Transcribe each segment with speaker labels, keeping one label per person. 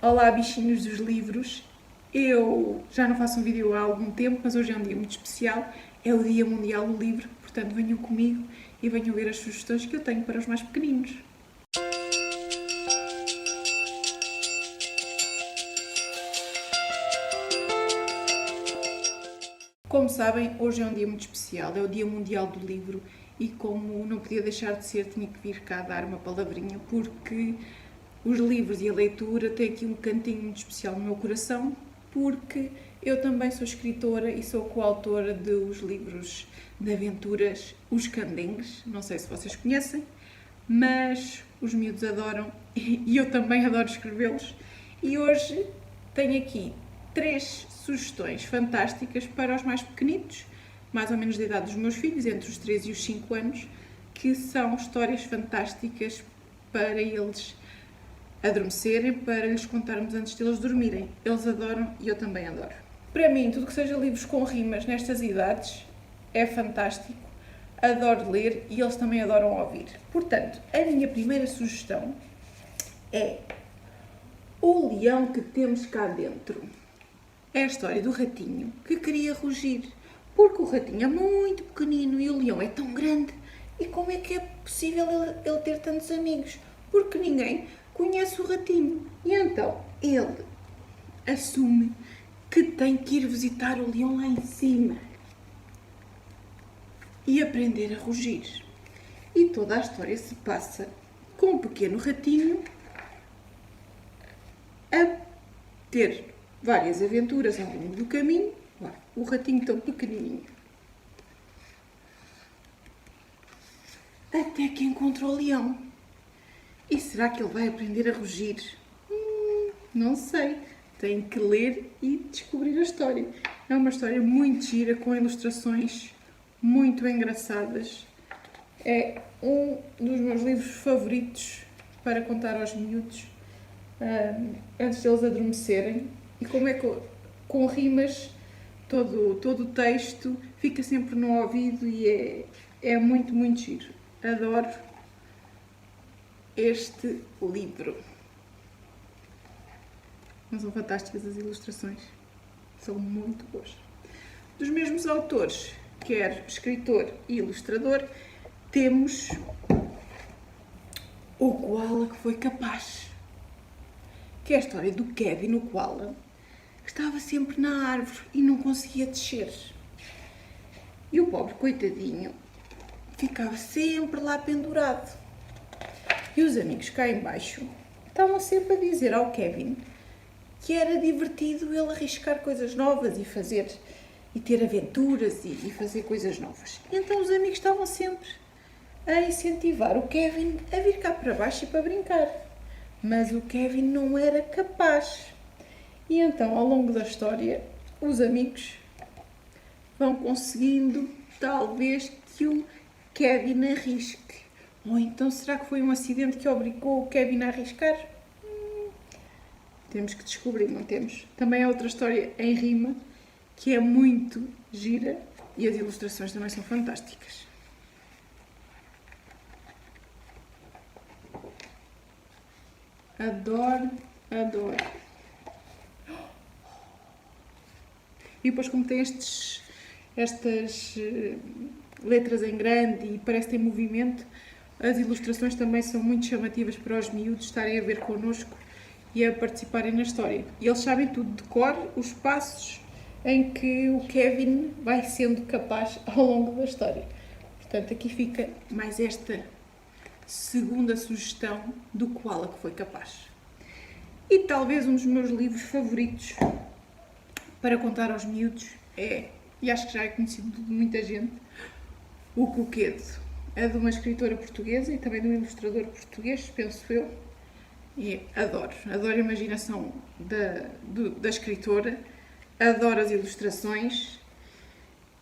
Speaker 1: Olá, bichinhos dos livros. Eu já não faço um vídeo há algum tempo, mas hoje é um dia muito especial. É o Dia Mundial do Livro, portanto venham comigo e venham ver as sugestões que eu tenho para os mais pequeninos. Como sabem, hoje é um dia muito especial, é o Dia Mundial do Livro e como não podia deixar de ser, tinha que vir cá dar uma palavrinha porque os livros e a leitura têm aqui um cantinho muito especial no meu coração, porque eu também sou escritora e sou coautora dos livros de aventuras Os Candengues, não sei se vocês conhecem, mas os miúdos adoram e eu também adoro escrevê-los. E hoje tenho aqui 3 sugestões fantásticas para os mais pequenitos, mais ou menos da idade dos meus filhos, entre os 3 e os 5 anos, que são histórias fantásticas para eles adormecerem, para lhes contarmos antes de eles dormirem. Eles adoram e eu também adoro. Para mim, tudo que seja livros com rimas nestas idades é fantástico. Adoro ler e eles também adoram ouvir. Portanto, a minha primeira sugestão é O Leão que Temos Cá Dentro. É a história do ratinho que queria rugir, porque o ratinho é muito pequenino e o leão é tão grande. E como é que é possível ele ter tantos amigos? Porque ninguém conhece o ratinho. E então ele assume que tem que ir visitar o leão lá em cima e aprender a rugir. E toda a história se passa com o pequeno ratinho a ter várias aventuras ao longo do caminho. O ratinho tão pequenininho. Até que encontra o leão. E será que ele vai aprender a rugir? Não sei. Tem que ler e descobrir a história. É uma história muito gira, com ilustrações muito engraçadas. É um dos meus livros favoritos para contar aos miúdos antes deles adormecerem. E como é que com rimas todo o texto fica sempre no ouvido e é muito, muito giro. Adoro este livro. Mas são fantásticas as ilustrações. São muito boas. Dos mesmos autores, quer escritor e ilustrador, temos O Koala que Foi Capaz, que é a história do Kevin, o koala, que estava sempre na árvore e não conseguia descer. E o pobre coitadinho ficava sempre lá pendurado. E os amigos cá embaixo estavam sempre a dizer ao Kevin que era divertido ele arriscar coisas novas e fazer e ter aventuras e fazer coisas novas. E então os amigos estavam sempre a incentivar o Kevin a vir cá para baixo e para brincar. Mas o Kevin não era capaz. E então, ao longo da história, os amigos vão conseguindo, talvez, que o Kevin arrisque. Ou então, será que foi um acidente que obrigou o Kevin a arriscar? Temos que descobrir, não temos? Também há outra história em rima, que é muito gira, e as ilustrações também são fantásticas. Adoro, adoro. E depois, como tem estas letras em grande e parece ter movimento, as ilustrações também são muito chamativas para os miúdos estarem a ver connosco e a participarem na história. E eles sabem tudo de cor, os passos em que o Kevin vai sendo capaz ao longo da história. Portanto, aqui fica mais esta segunda sugestão do Koala que Foi Capaz. E talvez um dos meus livros favoritos para contar aos miúdos e acho que já é conhecido de muita gente, O Coquedo. É de uma escritora portuguesa e também de um ilustrador português, penso eu. E adoro a imaginação da escritora, adoro as ilustrações.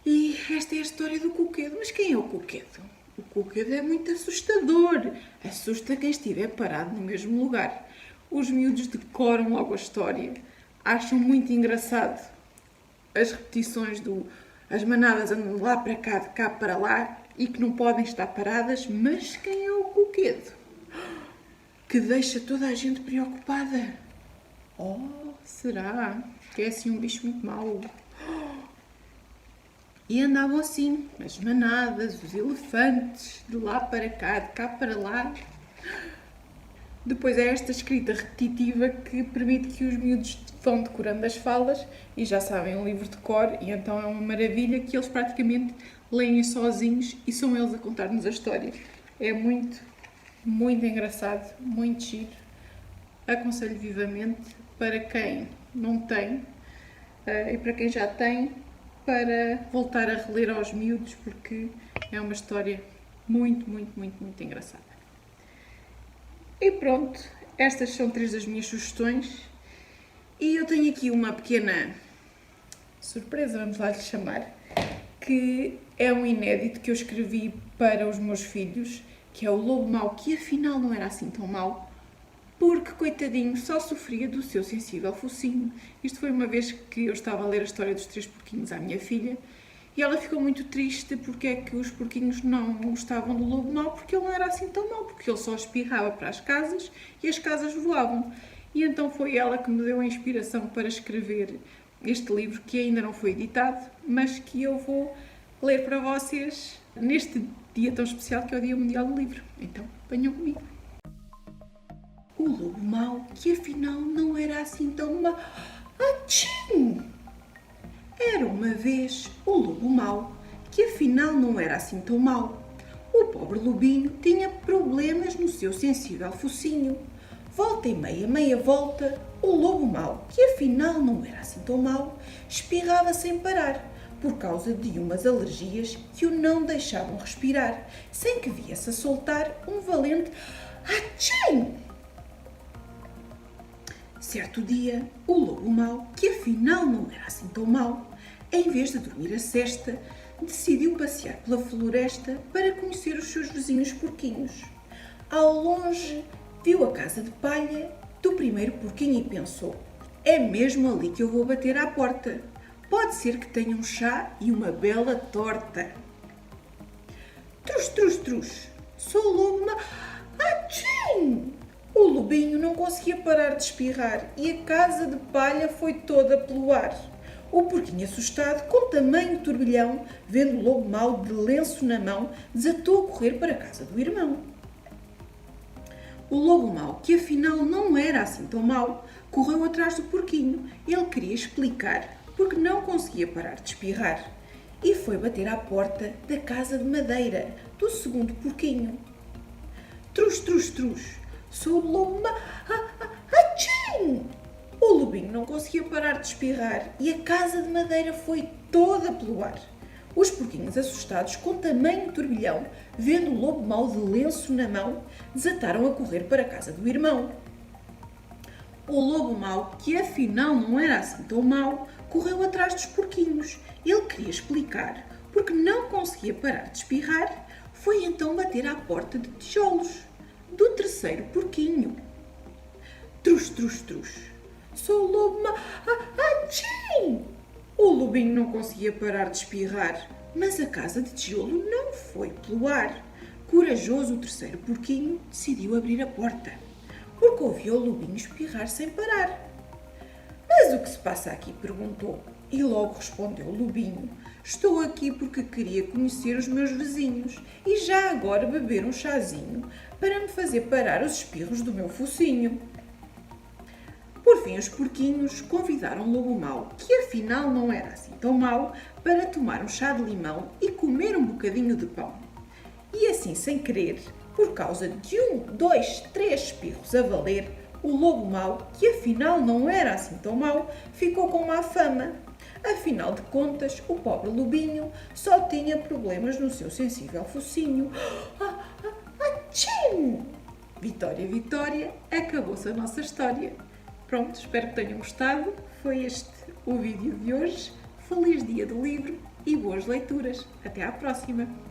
Speaker 1: E esta é a história do Coquedo. Mas quem é o Coquedo? O Coquedo é muito assustador. Assusta quem estiver parado no mesmo lugar. Os miúdos decoram logo a história. Acham muito engraçado as repetições as manadas andam lá para cá, de cá para lá e que não podem estar paradas. Mas quem é o Coquedo? Que deixa toda a gente preocupada. Oh, será? Que é assim um bicho muito mau. E andavam assim, as manadas, os elefantes, de lá para cá, de cá para lá. Depois é esta escrita repetitiva que permite que os miúdos vão decorando as falas e já sabem um livro de cor, e então é uma maravilha que eles praticamente leem sozinhos e são eles a contar-nos a história. É muito, muito engraçado, muito giro. Aconselho vivamente para quem não tem e para quem já tem, para voltar a reler aos miúdos, porque é uma história muito, muito, muito, muito engraçada. E pronto, estas são 3 das minhas sugestões. E eu tenho aqui uma pequena surpresa, vamos lá lhe chamar, que é um inédito que eu escrevi para os meus filhos, que é o Lobo Mau, que afinal não era assim tão mau, porque, coitadinho, só sofria do seu sensível focinho. Isto foi uma vez que eu estava a ler a história dos 3 porquinhos à minha filha, e ela ficou muito triste porque é que os porquinhos não gostavam do Lobo Mau, porque ele não era assim tão mau, porque ele só espirrava para as casas e as casas voavam. E então foi ela que me deu a inspiração para escrever este livro, que ainda não foi editado, mas que eu vou ler para vocês neste dia tão especial que é o Dia Mundial do Livro. Então, venham comigo. O Lobo Mau, que afinal não era assim tão mau. Atchim! Era uma vez o Lobo Mau, que afinal não era assim tão mau. O pobre lobinho tinha problemas no seu sensível focinho. Volta e meia volta, o Lobo Mau, que afinal não era assim tão mau, espirrava sem parar, por causa de umas alergias que o não deixavam respirar, sem que viesse a soltar um valente atchim! Certo dia, o Lobo Mau, que afinal não era assim tão mau, em vez de dormir a sesta, decidiu passear pela floresta para conhecer os seus vizinhos porquinhos. Ao longe, viu a casa de palha do primeiro porquinho e pensou: é mesmo ali que eu vou bater à porta. Pode ser que tenha um chá e uma bela torta. Trus, trus, trus, sou o Lobo Mau. Atchim! O lobinho não conseguia parar de espirrar e a casa de palha foi toda pelo ar. O porquinho, assustado, com tamanho turbilhão, vendo o Lobo Mau de lenço na mão, desatou a correr para a casa do irmão. O Lobo Mau, que afinal não era assim tão mau, correu atrás do porquinho. Ele queria explicar porque não conseguia parar de espirrar. E foi bater à porta da casa de madeira do segundo porquinho. Trus, trus, trus, sou o Lobo Mau. Atchim! O lobinho não conseguia parar de espirrar e a casa de madeira foi toda pelo ar. Os porquinhos, assustados com tamanho turbilhão, vendo o Lobo Mau de lenço na mão, desataram a correr para a casa do irmão. O Lobo Mau, que afinal não era assim tão mau, correu atrás dos porquinhos. Ele queria explicar porque não conseguia parar de espirrar. Foi então bater à porta de tijolos do terceiro porquinho. Trus, trus, trus, sou o Lobo Mau. Atchim! O lobinho não conseguia parar de espirrar, mas a casa de tijolo não foi pelo ar. Corajoso, o terceiro porquinho decidiu abrir a porta, porque ouviu o lobinho espirrar sem parar. Mas o que se passa aqui? Perguntou. E logo respondeu o lobinho: estou aqui porque queria conhecer os meus vizinhos e já agora beber um chazinho para me fazer parar os espirros do meu focinho. Por fim, os porquinhos convidaram o Lobo Mau, que afinal não era assim tão mau, para tomar um chá de limão e comer um bocadinho de pão. E assim, sem querer, por causa de 1, 2, 3 espirros a valer, o Lobo Mau, que afinal não era assim tão mau, ficou com má fama. Afinal de contas, o pobre lobinho só tinha problemas no seu sensível focinho. Atchim! Vitória, vitória, acabou-se a nossa história. Pronto, espero que tenham gostado. Foi este o vídeo de hoje. Feliz dia do livro e boas leituras. Até à próxima!